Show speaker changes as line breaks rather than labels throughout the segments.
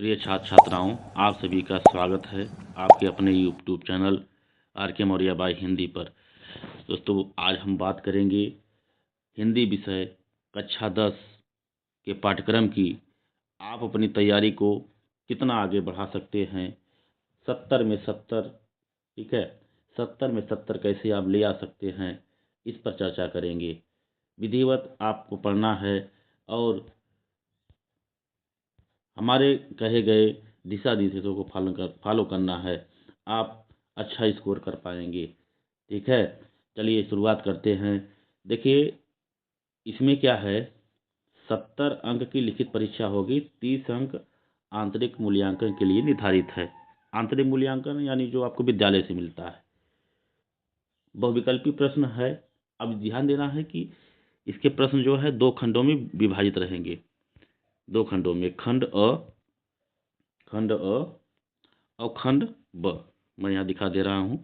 प्रिय छात्र छात्राओं, आप सभी का स्वागत है आपके अपने यूट्यूब चैनल आर के मौर्य बाय हिंदी पर। दोस्तों, आज हम बात करेंगे हिंदी विषय कक्षा 10 के पाठ्यक्रम की। आप अपनी तैयारी को कितना आगे बढ़ा सकते हैं। 70 में 70, ठीक है, 70 में 70 कैसे आप ले आ सकते हैं, इस पर चर्चा करेंगे। विधिवत आपको पढ़ना है और हमारे कहे गए दिशा निर्देशों को फॉलो करना है। आप अच्छा स्कोर कर पाएंगे। ठीक है, चलिए शुरुआत करते हैं। देखिए, इसमें क्या है, 70 अंक की लिखित परीक्षा होगी। 30 अंक आंतरिक मूल्यांकन के लिए निर्धारित है। आंतरिक मूल्यांकन यानी जो आपको विद्यालय से मिलता है। बहुविकल्पी प्रश्न है। अब ध्यान देना है कि इसके प्रश्न जो है 2 खंडों में विभाजित रहेंगे। 2 खंडों में, खंड अ और खंड ब। मैं यहाँ दिखा दे रहा हूँ,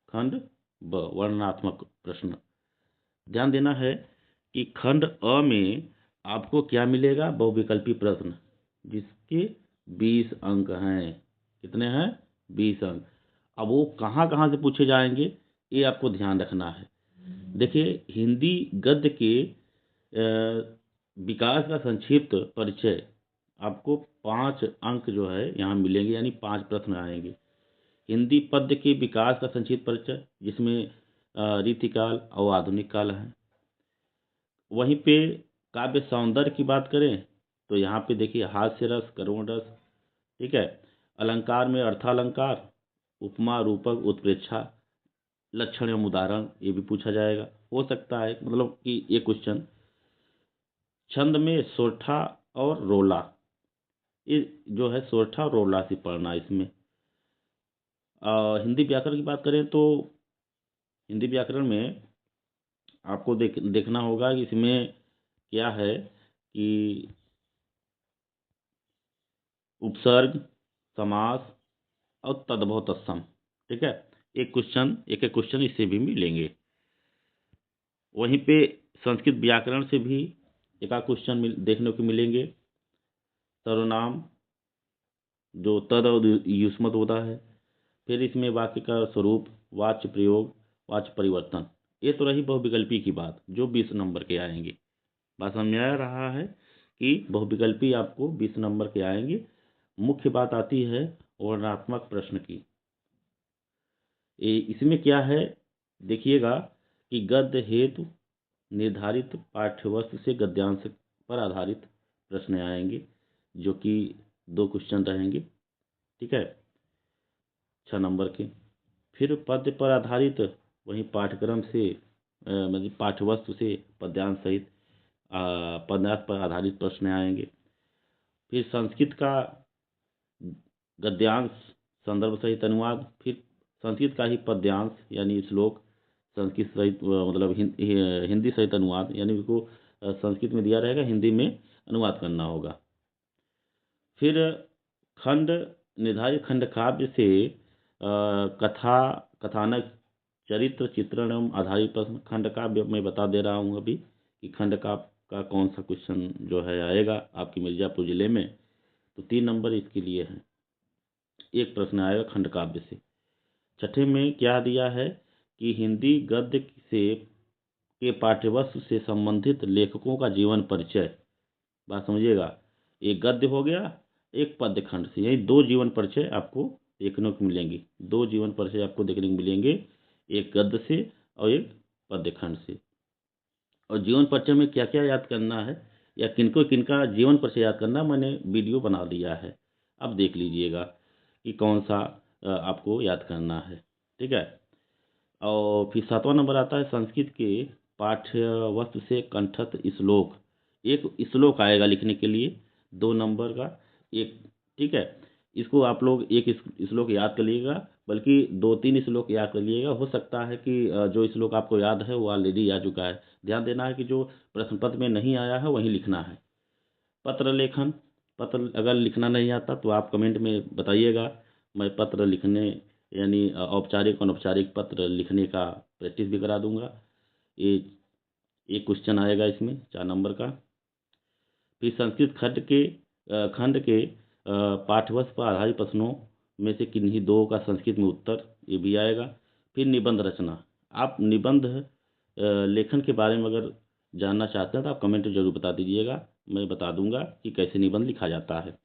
खंड ब, वर्णनात्मक प्रश्न। ध्यान देना है कि खंड अ में आपको क्या मिलेगा, बहुविकल्पी प्रश्न, जिसके 20 अंक हैं। कितने हैं? 20 अंक। अब वो कहाँ कहाँ से पूछे जाएंगे, ये आपको ध्यान रखना है। देखिए, हिंदी गद्य के विकास का संक्षिप्त परिचय आपको 5 अंक जो है यहाँ मिलेंगे, यानी 5 प्रश्न आएंगे। हिंदी पद्य के विकास का संक्षिप्त परिचय, जिसमें रीतिकाल और आधुनिक काल है। वहीं पे काव्य सौंदर्य की बात करें तो यहाँ पे देखिए, हास्य रस, करुण रस, ठीक है। अलंकार में अर्थालंकार, उपमा, रूपक, उत्प्रेक्षा, लक्षण एवं उदाहरण, ये भी पूछा जाएगा। हो सकता है मतलब कि ये क्वेश्चन। छंद में सोरठा और रोला, ये जो है सोरठा और रोला से पढ़ना इसमें। हिंदी व्याकरण की बात करें तो हिंदी व्याकरण में आपको देखना होगा कि इसमें क्या है कि उपसर्ग, समास और तद्भव तत्सम, ठीक है। एक एक क्वेश्चन इससे भी मिलेंगे। वहीं पे संस्कृत व्याकरण से भी एक आध क्वेश्चन देखने को मिलेंगे। सर्वनाम, जो तद और युष्मत होता है। फिर इसमें वाक्य का स्वरूप, वाच्य प्रयोग, वाच्य परिवर्तन। ये तो रही बहुविकल्पी की बात, जो 20 नंबर के आएंगे। बात समझ में आ रहा है कि बहुविकल्पी आपको 20 नंबर के आएंगे। मुख्य बात आती है वर्णनात्मक प्रश्न की। इसमें क्या है, देखिएगा कि गद्य हेतु निर्धारित पाठ्यवस्तु से गद्यांश पर आधारित प्रश्न आएंगे, जो कि 2 क्वेश्चन रहेंगे, ठीक है, 6 नंबर के। फिर पद्य पर आधारित वहीं पाठ्यक्रम से मतलब पाठ्यवस्तु से पद्यांश सहित पद्यांश पर आधारित प्रश्न आएंगे। फिर संस्कृत का गद्यांश, संदर्भ सहित अनुवाद। फिर संस्कृत का ही पद्यांश यानी श्लोक, संस्कृत सहित मतलब हिंदी सहित अनुवाद, यानी उसको संस्कृत में दिया रहेगा, हिंदी में अनुवाद करना होगा। फिर खंड निर्धारित खंड काव्य से कथा, कथानक, चरित्र, चित्रण एवं आधारित प्रश्न। खंड काव्य मैं बता दे रहा हूँ अभी कि खंड काव्य का कौन सा क्वेश्चन जो है आएगा आपकी मिर्जापुर जिले में। तो 3 नंबर इसके लिए हैं। एक प्रश्न आएगा खंड काव्य से। छठे में क्या दिया है कि हिंदी गद्य से के पाठ्यवस्तु से संबंधित लेखकों का जीवन परिचय। बात समझिएगा, एक गद्य हो गया, एक पद्य खंड से, यही 2 जीवन परिचय आपको देखने को मिलेंगे। 2 जीवन परिचय आपको देखने को मिलेंगे, एक गद्य से और एक पद्य खंड से। और जीवन परिचय में क्या क्या याद करना है या किनको किनका जीवन परिचय याद करना, मैंने वीडियो बना दिया है, अब देख लीजिएगा कि कौन सा आपको याद करना है, ठीक है। और फिर 7वां नंबर आता है संस्कृत के पाठ्य वस्तु से कंठस्थ श्लोक। एक श्लोक आएगा लिखने के लिए 2 नंबर का एक, ठीक है। इसको आप लोग एक श्लोक याद कर लीजिएगा, बल्कि 2-3 श्लोक याद कर लीजिएगा। हो सकता है कि जो श्लोक आपको याद है वो ऑलरेडी आ चुका है। ध्यान देना है कि जो प्रश्न पत्र में नहीं आया है वहीं लिखना है। पत्र लेखन, पत्र अगर लिखना नहीं आता तो आप कमेंट में बताइएगा, मैं पत्र लिखने यानी औपचारिक अनौपचारिक पत्र लिखने का प्रैक्टिस भी करा दूंगा। ये एक क्वेश्चन आएगा इसमें 4 नंबर का। फिर संस्कृत खंड के पाठ्यवर्ष पर आधारित प्रश्नों में से किन्हीं दो का संस्कृत में उत्तर, ये भी आएगा। फिर निबंध रचना, आप निबंध लेखन के बारे में अगर जानना चाहते हैं तो आप कमेंट में जरूर बता दीजिएगा, मैं बता दूंगा कि कैसे निबंध लिखा जाता है।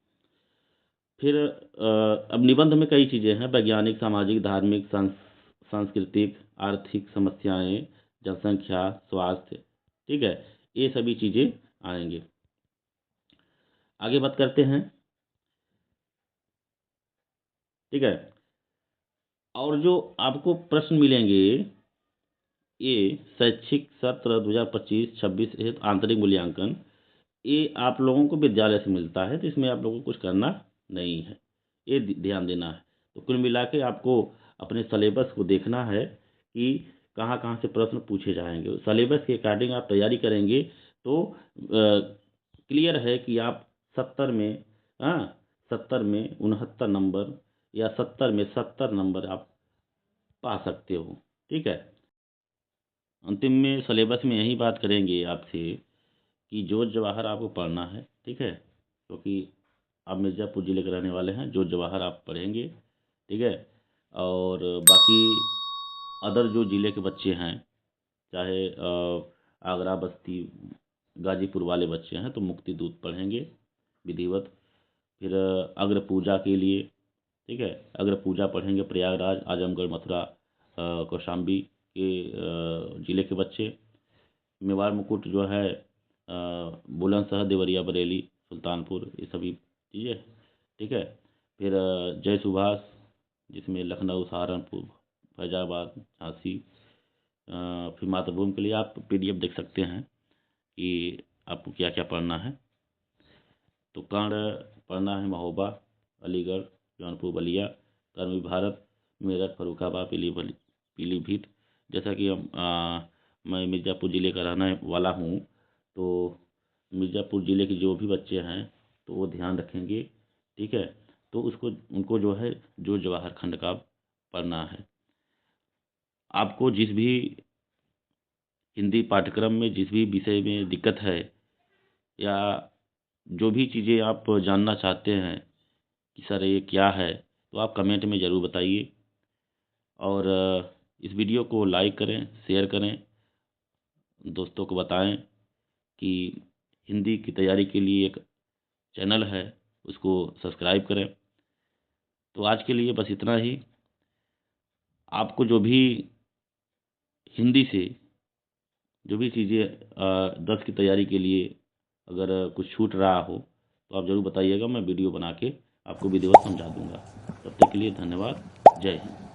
फिर अब निबंध में कई चीज़ें हैं, वैज्ञानिक, सामाजिक, धार्मिक, सांस्कृतिक, आर्थिक समस्याएं, जनसंख्या, स्वास्थ्य, ठीक है, ये सभी चीज़ें आएंगे। आगे बात करते हैं, ठीक है। और जो आपको प्रश्न मिलेंगे, ये शैक्षिक सत्र 2025-26 हेतु आंतरिक मूल्यांकन, ये आप लोगों को विद्यालय से मिलता है, तो इसमें आप लोगों को कुछ करना नहीं है, ये ध्यान देना है। तो कुल मिला के आपको अपने सिलेबस को देखना है कि कहाँ कहाँ से प्रश्न पूछे जाएंगे। सिलेबस के अकॉर्डिंग आप तैयारी करेंगे तो क्लियर है कि आप 70 में 70 में 69 नंबर या 70 में 70 नंबर आप पा सकते हो, ठीक है। अंतिम में सिलेबस में यही बात करेंगे आपसे कि जोत जवाहर आपको पढ़ना है, ठीक है, क्योंकि आप मिर्ज़ापुर ज़िले के रहने वाले हैं, जोत जवाहर आप पढ़ेंगे, ठीक है। और बाकी अदर जो ज़िले के बच्चे हैं, चाहे आगरा, बस्ती, गाजीपुर वाले बच्चे हैं तो मुक्ति दूत पढ़ेंगे विधिवत। फिर अग्र पूजा के लिए, ठीक है, अग्र पूजा पढ़ेंगे प्रयागराज, आजमगढ़, मथुरा, कौशाम्बी के ज़िले के बच्चे। मेवाड़ मुकुट जो है बुलंदशहर, देवरिया, बरेली, सुल्तानपुर, ये सभी चीज़ें, ठीक है। फिर जय सुभाष, जिसमें लखनऊ, सहारनपुर, फैजाबाद, झांसी। फिर मातृभूमि के लिए आप PDF देख सकते हैं कि आपको क्या क्या पढ़ना है। तो कर्ण पढ़ना है महोबा, अलीगढ़, जौनपुर, बलिया, कर्मवीर भारत, मेरठ, फर्रुखाबाद, पीलीभीत। जैसा कि मैं मिर्ज़ापुर ज़िले का रहने वाला हूँ, तो मिर्ज़ापुर ज़िले के जो भी बच्चे हैं तो वो ध्यान रखेंगे, ठीक है। तो उनको जो है जो जवाहर खंड का पढ़ना है। आपको जिस भी हिंदी पाठ्यक्रम में जिस भी विषय में दिक्कत है या जो भी चीज़ें आप जानना चाहते हैं कि सर ये क्या है, तो आप कमेंट में ज़रूर बताइए। और इस वीडियो को लाइक करें, शेयर करें, दोस्तों को बताएं कि हिंदी की तैयारी के लिए एक चैनल है, उसको सब्सक्राइब करें। तो आज के लिए बस इतना ही। आपको जो भी हिंदी से जो भी चीज़ें 10 की तैयारी के लिए अगर कुछ छूट रहा हो तो आप ज़रूर बताइएगा, मैं वीडियो बना के आपको विधिवत समझा दूंगा। तब तक के लिए धन्यवाद। जय हिंद।